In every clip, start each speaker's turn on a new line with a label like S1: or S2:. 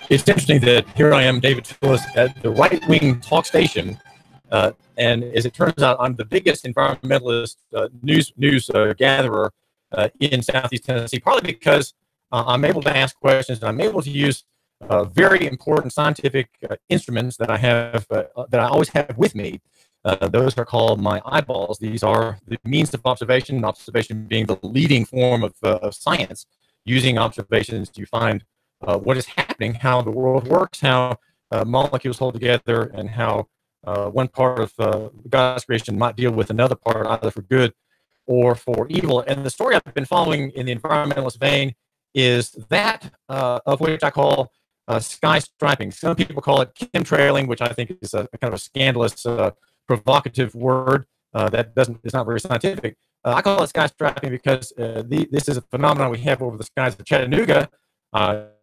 S1: It's interesting that here I am, David Phillips, at the right-wing talk station, and as it turns out, I'm the biggest environmentalist news gatherer in Southeast Tennessee, probably because I'm able to ask questions and I'm able to use very important scientific instruments that I have that I always have with me. Those are called my eyeballs. These are the means of observation, observation being the leading form of science. Using observations to find what is happening, how the world works, how molecules hold together, and how one part of God's creation might deal with another part, either for good or for evil. And the story I've been following in the environmentalist vein is that of which I call sky striping. Some people call it chemtrailing, which I think is a kind of a scandalous, provocative word that is not very scientific. I call it sky striping because this is a phenomenon we have over the skies of Chattanooga,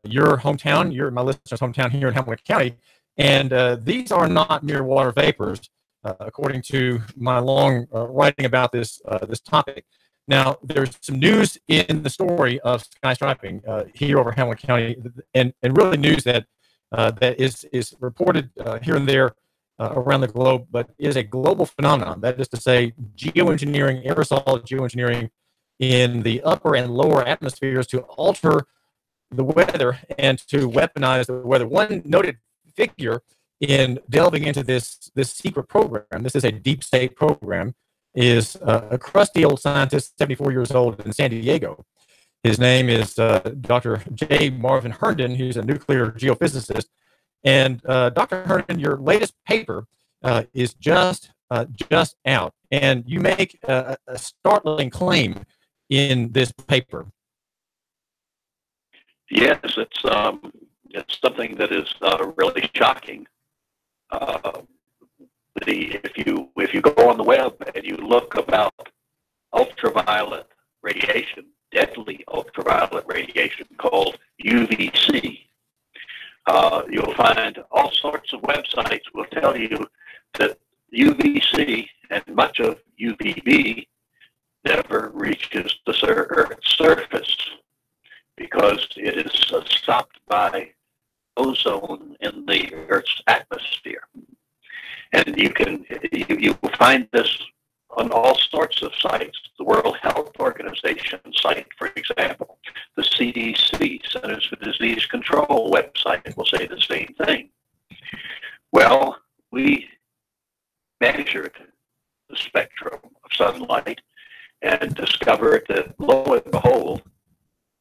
S1: your hometown, my listeners' hometown here in Hamilton County, and these are not mere water vapors, according to my long writing about this topic. Now, there's some news in the story of sky striping here over Hamilton County, and really news that is reported here and there around the globe, but is a global phenomenon. That is to say, geoengineering, aerosol geoengineering in the upper and lower atmospheres to alter the weather and to weaponize the weather. One noted figure in delving into this secret program, this is a deep state program, is a crusty old scientist, 74 years old in San Diego. His name is Dr. J. Marvin Herndon. He's a nuclear geophysicist. And Dr. Herndon, your latest paper is just out, and you make a startling claim in this paper.
S2: Yes, it's something that is really shocking. If you go on the web and you look about ultraviolet radiation, deadly ultraviolet radiation called UVC, you'll find all sorts of websites will tell you that UVC and much of UVB never reaches the Earth's surface because it is stopped by ozone in the Earth's atmosphere. And you will find this on all sorts of sites. The World Health Organization site, for example, the CDC, Centers for Disease Control website will say the same thing. Well, we measured the spectrum of sunlight and discovered that, lo and behold,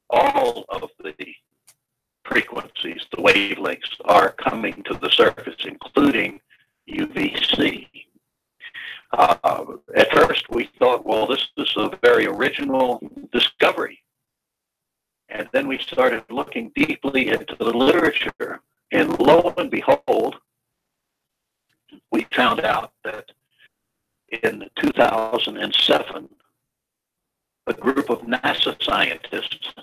S2: all of the frequencies, the wavelengths, are coming to the surface, including UVC. At first, we thought, well, this is a very original discovery. And then we started looking deeply into the literature, and lo and behold, we found out that in 2007, a group of NASA scientists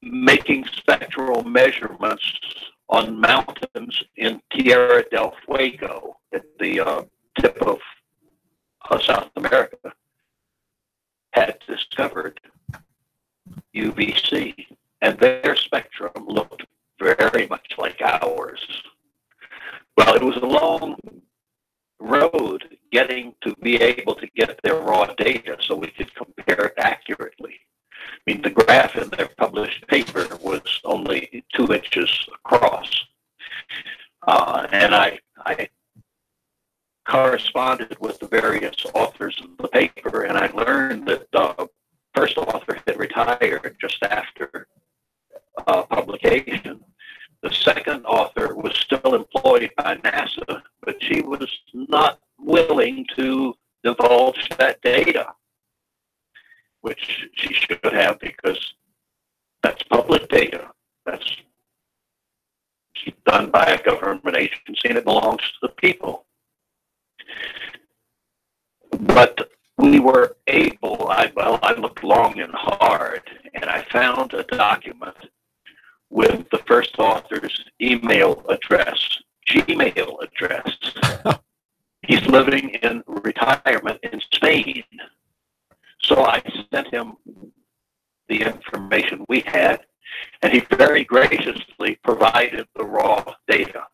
S2: making spectral measurements on mountains in Tierra del Fuego at the tip of South America had discovered UVC, and their spectrum looked very much like ours. Well, it was a long road getting to be able to get their raw data so we could compare it accurately. I mean, the graph in their published paper was only 2 inches across. And I corresponded with the various authors of the paper, and I learned that the first author had retired just after publication. The second author was still employed by NASA, but she was not willing to divulge that data, which she should have, because that's public data. That's done by a government agency, and it belongs to the people. But we were able, I looked long and hard, and I found a document with the first author's email address, Gmail address. He's living in retirement in Spain. So I sent him the information we had, and he very graciously provided the raw data,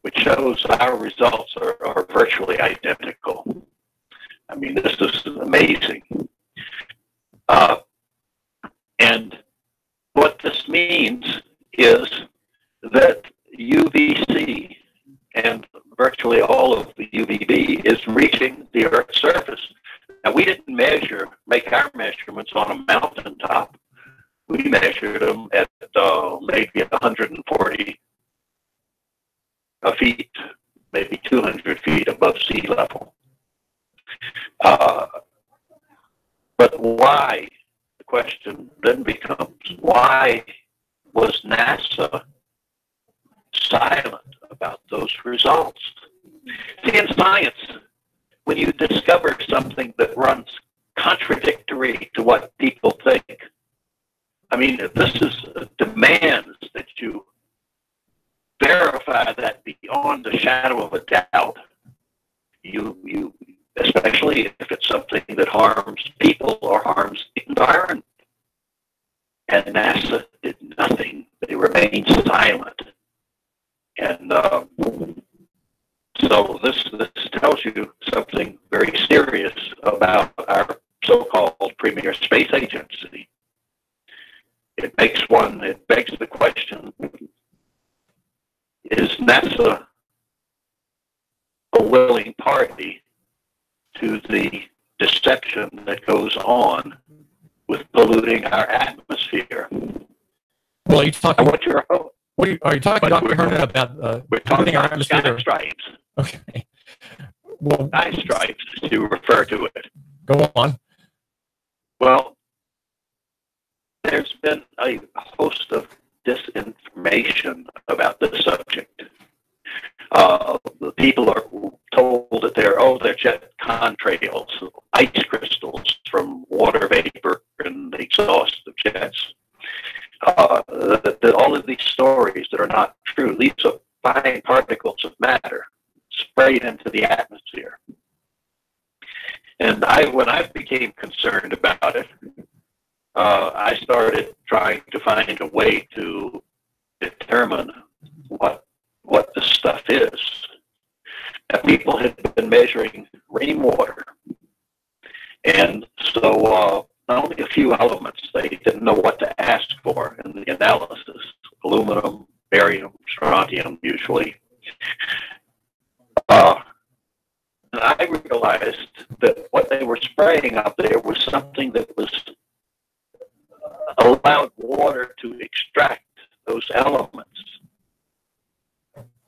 S2: which shows our results are virtually identical. I mean, this is amazing. And what this means is that UVC and virtually all of the UVB is reaching the Earth's surface. Now, we didn't make our measurements on a mountaintop. We measured them at maybe 140 feet, maybe 200 feet above sea level. But why? The question then becomes, why was NASA silent about those results? See, in science, when you discover something that runs contradictory to what people think, I mean, this is demands that you verify that beyond a shadow of a doubt. You especially if it's something that harms people or harms the environment. And NASA did nothing. They remained silent. And so this tells you something very serious about our so-called premier space agency. It begs the question, is NASA a willing party to the deception that goes on with polluting our atmosphere?
S1: Well, you talking
S2: what
S1: are you talking, Dr. Herndon, about
S2: we're talking
S1: our
S2: about
S1: atmosphere?
S2: sky stripes.
S1: Okay. Well,
S2: sky stripes, to refer to it.
S1: Go on.
S2: Well, there's been a host of disinformation about this subject. The people are told that they're jet contrails, ice crystals from water vapor and the exhaust of jets. All of these stories that are not true, these are fine particles of matter sprayed into the atmosphere. And when I became concerned about it, I started trying to find a way to determine what this stuff is. Now, people had been measuring rainwater, and so only a few elements they didn't know what to ask for in the analysis: aluminum, barium, strontium, usually. And I realized that what they were spraying out there was something that was allowed water to extract those elements.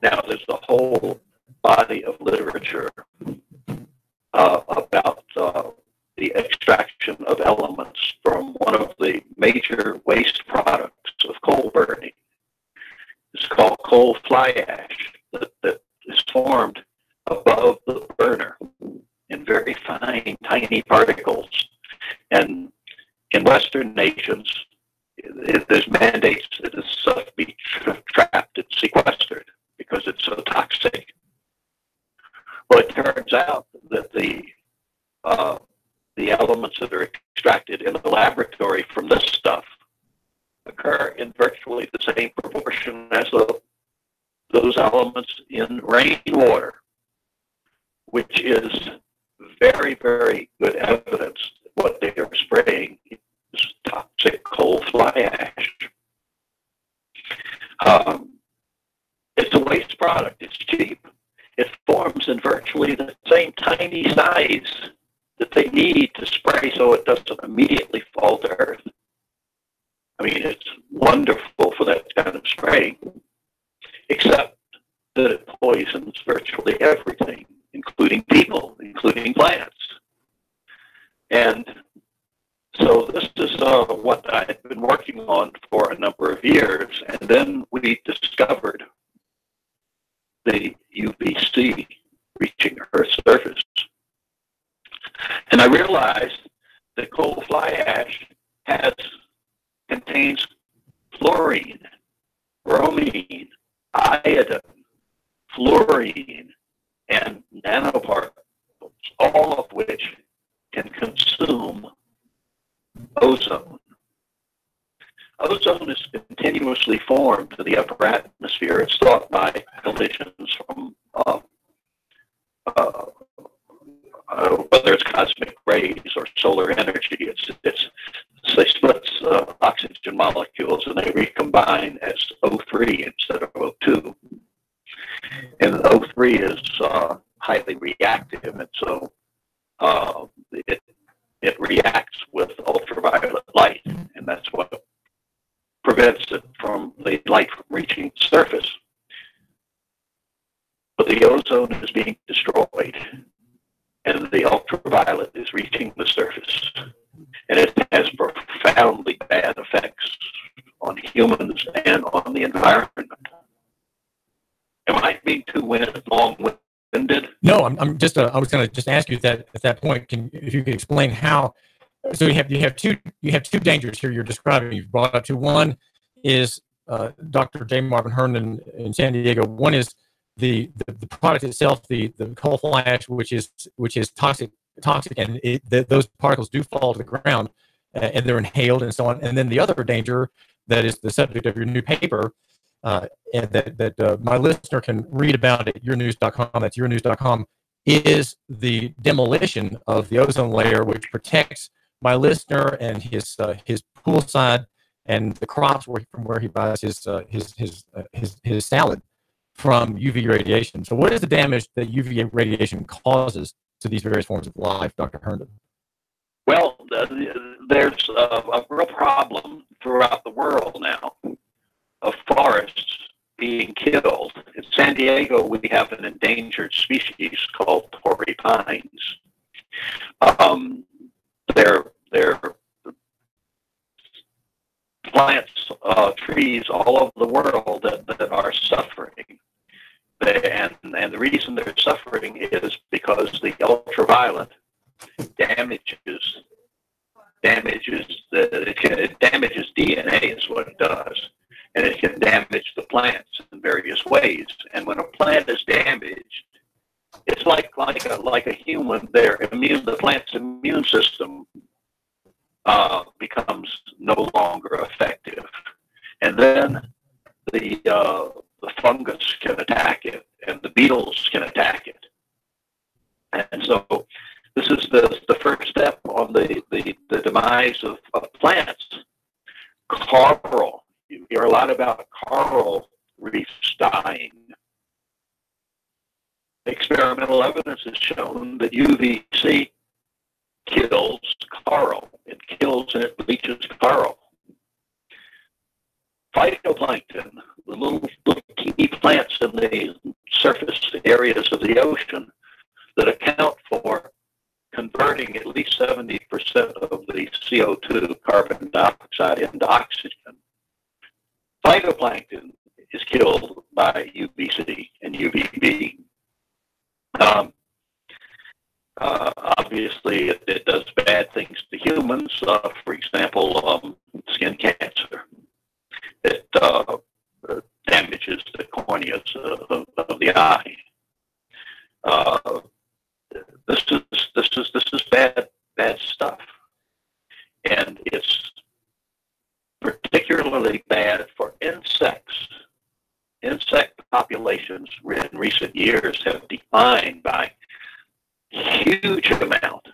S2: Now, there's a whole body of literature about the extraction of elements from one of the major waste products of coal burning. It's called coal fly ash that is formed above the burner in very fine, tiny particles. And in Western nations, there's mandates that this stuff be trapped and sequestered because it's so toxic. Well, it turns out that the elements that are extracted in the laboratory from this stuff occur in virtually the same proportion as those elements in rainwater, which is very, very good evidence that what they are spraying is toxic coal fly ash. It's a waste product. It's cheap. It forms in virtually the same tiny size that they need to spray so it doesn't immediately fall to earth. I mean, it's wonderful for that kind of spraying, except that it poisons virtually everything, including people, including plants. And so this is what I had been working on for a number of years, and then we discovered the UVC reaching Earth's surface. And I realized that coal fly ash contains fluorine, bromine, iodine, fluorine, and nanoparticles, all of which can consume ozone. ozone is continuously formed to the upper atmosphere. It's thought by collisions from whether it's cosmic rays or solar energy. They split oxygen molecules and they recombine as O3 instead of O2. And O3 is highly reactive, and so it reacts with ultraviolet light, and that's what prevents it from the light from reaching the surface. But the ozone is being destroyed, and the ultraviolet is reaching the surface, and it has profoundly bad effects on humans and on the environment. Am I being too long-winded?
S1: No, I'm just. I was going to just ask you that at that point. If you could explain how? So you have two dangers here you're describing. You've brought up two. One is Dr. J. Marvin Herndon in San Diego. One is the product itself, the coal flash, which is toxic, and those particles do fall to the ground, and they're inhaled and so on. And then the other danger that is the subject of your new paper, and that my listener can read about at yournews.com. That's yournews.com. Is the demolition of the ozone layer, which protects my listener and his poolside and the crops from where he buys his salad from UV radiation. So what is the damage that UV radiation causes to these various forms of life, Dr. Herndon?
S2: Well, there's a real problem throughout the world now of forests being killed. In San Diego, we have an endangered species called torrey pines. They're plants, trees all over the world that are suffering. And the reason they're suffering is because the ultraviolet damages DNA is what it does. And it can damage the plants in various ways. And when a plant is damaged, it's like a human. The plant's immune system becomes no longer effective, and then the fungus can attack it, and the beetles can attack it. And so this is the first step on the demise of plants. Coral. You hear a lot about coral reefs dying. Experimental evidence has shown that UVC kills coral. It kills and it bleaches coral. Phytoplankton, the little teeny plants in the surface areas of the ocean that account for converting at least 70% of the CO2, carbon dioxide, into oxygen. Phytoplankton is killed by UVC and UVB. Obviously, it does bad things to humans. For example, skin cancer. It damages the corneas of the eye. This is bad stuff, and it's particularly bad for insects. Insect populations in recent years have declined by huge amount,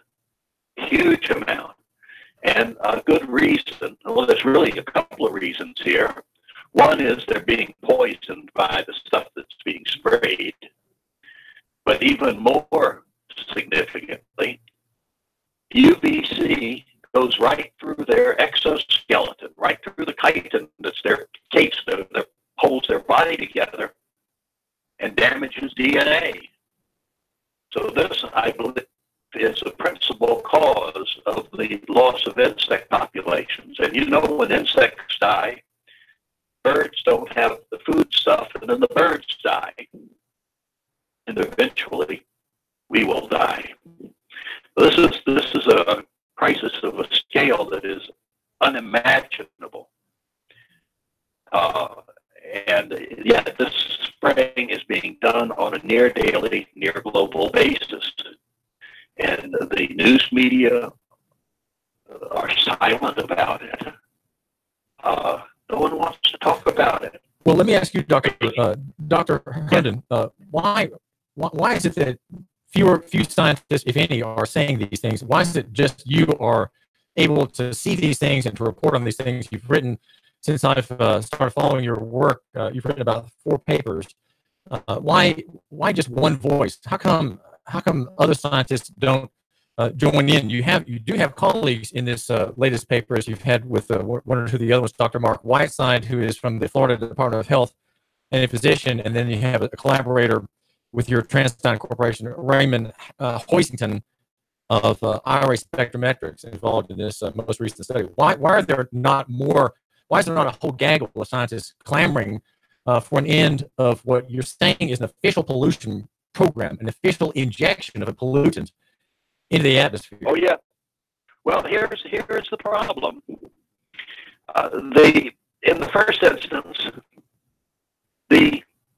S2: and a good reason. Well, there's really a couple of reasons here. One is they're being poisoned by the stuff that's being sprayed, but even more significantly, UVC goes right through their exoskeleton, right through the chitin that's their case that holds their body together, and damages DNA. So this, I believe, is the principal cause of the loss of insect populations. And you know, when insects die, birds don't have the food stuff, and then the birds die. And eventually, we will die. This is a crisis of a scale that is unimaginable. And yet this spraying is being done on a near daily, near global basis. And the news media are silent about it. No one wants to talk about it.
S1: Well, let me ask you, Dr. Herndon, why is it that few scientists, if any, are saying these things? Why is it just you are able to see these things and to report on these things? You've written, since I've started following your work, you've written about 4 papers. Why just one voice? How come other scientists don't join in? You do have colleagues in this latest paper, as you've had with one or two of the other ones, Dr. Mark Whiteside, who is from the Florida Department of Health and a physician, and then you have a collaborator with your TransDigm Corporation, Raymond Hoisington of IRA Spectrometrics, involved in this most recent study. Why are there not more? Why is there not a whole gaggle of scientists clamoring for an end of what you're saying is an official pollution program, an official injection of a pollutant into the atmosphere?
S2: Oh yeah. Well, here's the problem. In the first instance,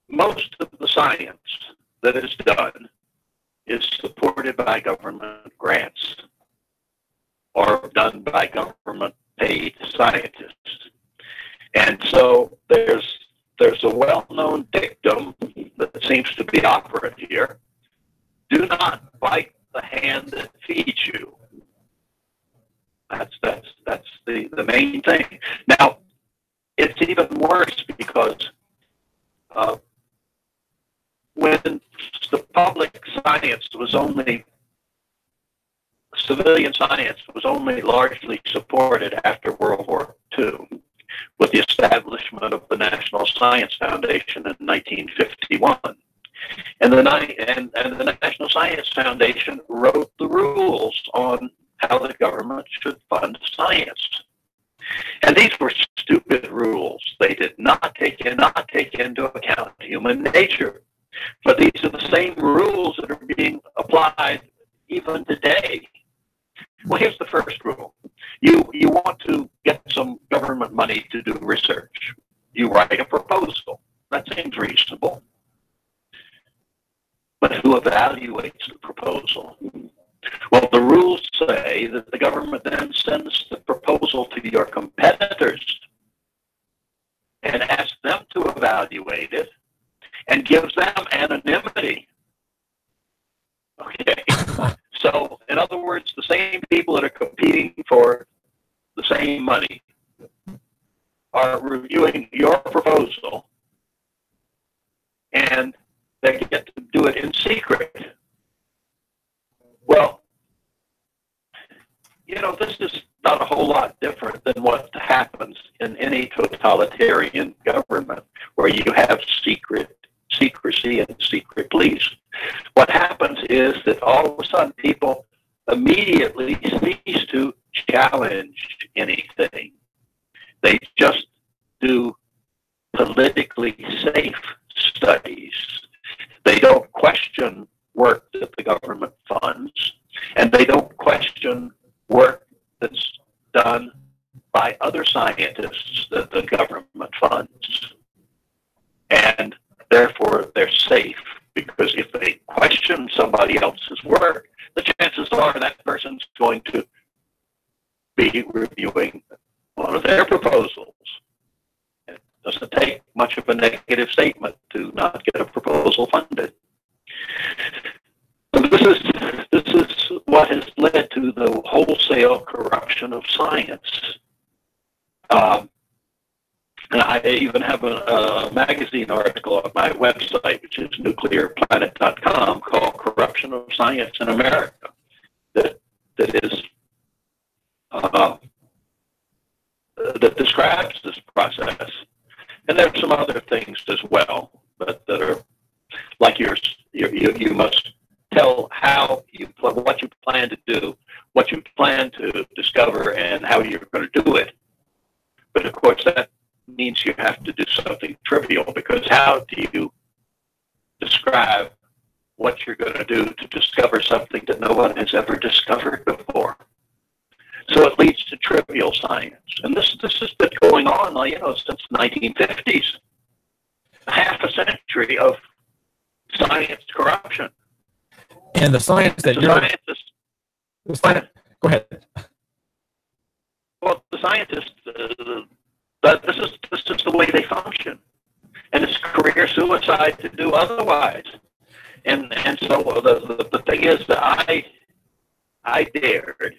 S2: most of the science that is done is supported by government grants or done by government paid scientists, and so there's a well-known dictum that seems to be operant here: do not bite the hand that feeds you. That's the main thing. Now, it's even worse because when the public science was only, civilian science was only largely supported after World War II, with the establishment of the National Science Foundation in 1951. And the National Science Foundation wrote the rules on how the government should fund science. And these were stupid rules. They did not take into account human nature. But these are the same rules that are being applied even today. Well, here's the first rule. You want to get some government money to do research. You write a proposal. That seems reasonable. But who evaluates the proposal? Well, the rules say that the government then sends the proposal to your competitors and asks them to evaluate it and gives them anonymity. Okay. So, in other words, the same people that are competing for the same money are reviewing your proposal, and they get to do it in secret. Well, this is not a whole lot different than what happens in any totalitarian government where you have secrecy and secret police. What happens is that all of a sudden people immediately cease to challenge anything. They just do politically safe studies. They don't question work that the government funds, and they don't question work that's done by other scientists that the government funds. And therefore, they're safe, because if they question somebody else's work, the chances are that person's going to be reviewing one of their proposals. It doesn't take much of a negative statement to not get a proposal funded. And this is what has led to the wholesale corruption of science. And I even have a magazine article on my website, which is nuclearplanet.com, called "Corruption of Science in America," that describes this process. And there are some other things as well, but that are like yours. You must tell what you plan to do, what you plan to discover, and how you're going to do it. But of course, that means you have to do something trivial, because how do you describe what you're going to do to discover something that no one has ever discovered before? So it leads to trivial science. And this has been going on, since the 1950s. Half a century of science corruption.
S1: And the science that go ahead.
S2: Well, the scientists, this is decide to do otherwise. And so the thing is that I dared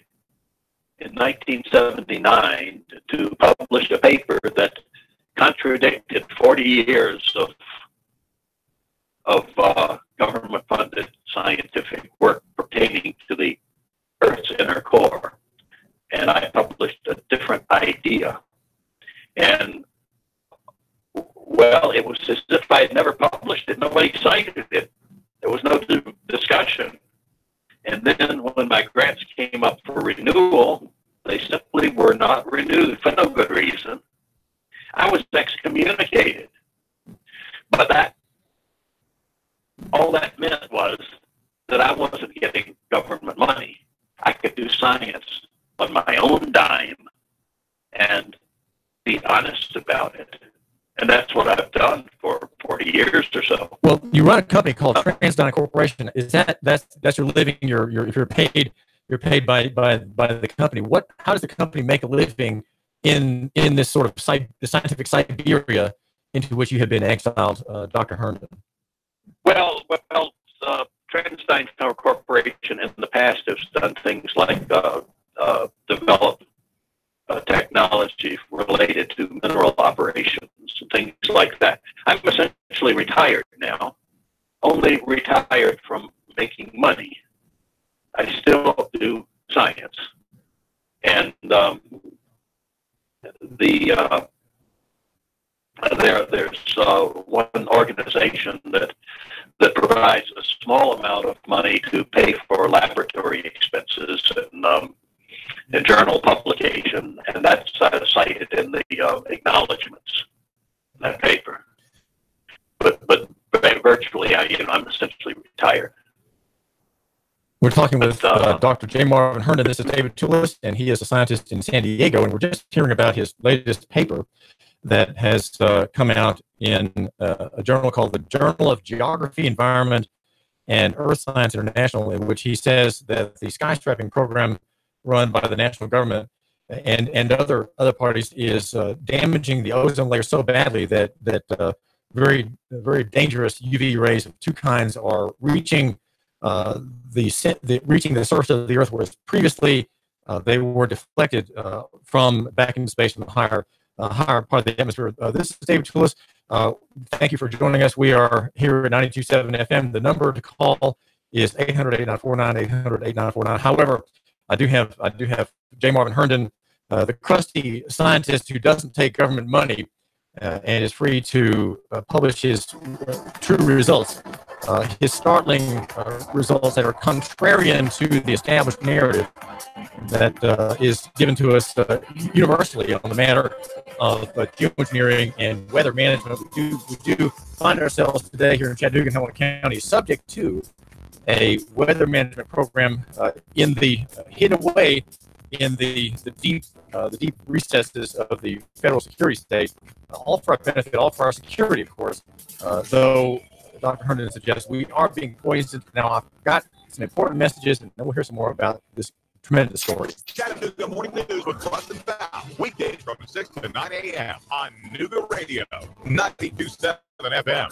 S2: in 1979 to publish a paper that contradicted 40 years of government-funded scientific work pertaining to the Earth's inner core. And I published a different idea. And, well, it was as if I had never published it. Nobody cited it. There was no discussion. And then when my grants came up for renewal, they simply were not renewed for no good reason. I was excommunicated. But all that meant was that I wasn't getting government money. I could do science on my own dime and be honest about it. And that's what I've done for 40 years or so.
S1: Well, you run a company called TransDigm Corporation. Is that's your living? You're paid by the company. How does the company make a living in this sort of the scientific Siberia into which you have been exiled, Dr. Herndon?
S2: Well, TransDigm Corporation in the past has done things like develop technology related to mineral operations and things like that. I'm essentially retired now, only retired from making money. I still do science. And there's one organization that provides a small amount of money to pay for laboratory expenses and journal publication, and that's cited in the acknowledgments in that paper. But virtually, I'm essentially retired.
S1: We're talking with Dr. J. Marvin Herndon. This is David Toulis, and he is a scientist in San Diego, and we're just hearing about his latest paper that has come out in a journal called the Journal of Geography, Environment, and Earth Science International, in which he says that the skyscraping program run by the national government and other parties is damaging the ozone layer so badly that very dangerous UV rays of two kinds are reaching reaching the surface of the Earth, whereas previously they were deflected from back into space from the higher part of the atmosphere. This is David Toulis. Thank you for joining us. We are here at 92.7 FM. The number to call is 800-8949, 800-8949. However, I do have J. Marvin Herndon, the crusty scientist who doesn't take government money and is free to publish his true results, his startling results that are contrarian to the established narrative that is given to us universally on the matter of geoengineering and weather management. We do find ourselves today here in Chattanooga and Hamilton County subject to a weather management program hidden away in the deep recesses of the federal security state, all for our benefit, all for our security, of course. Though Dr. Herndon suggests we are being poisoned. Now, I've got some important messages, and then we'll hear some more about this tremendous story.
S3: Chattanooga Morning News with Plus and Foul, weekdays from 6 to 9 a.m. on Nooga Radio, 92.7 FM.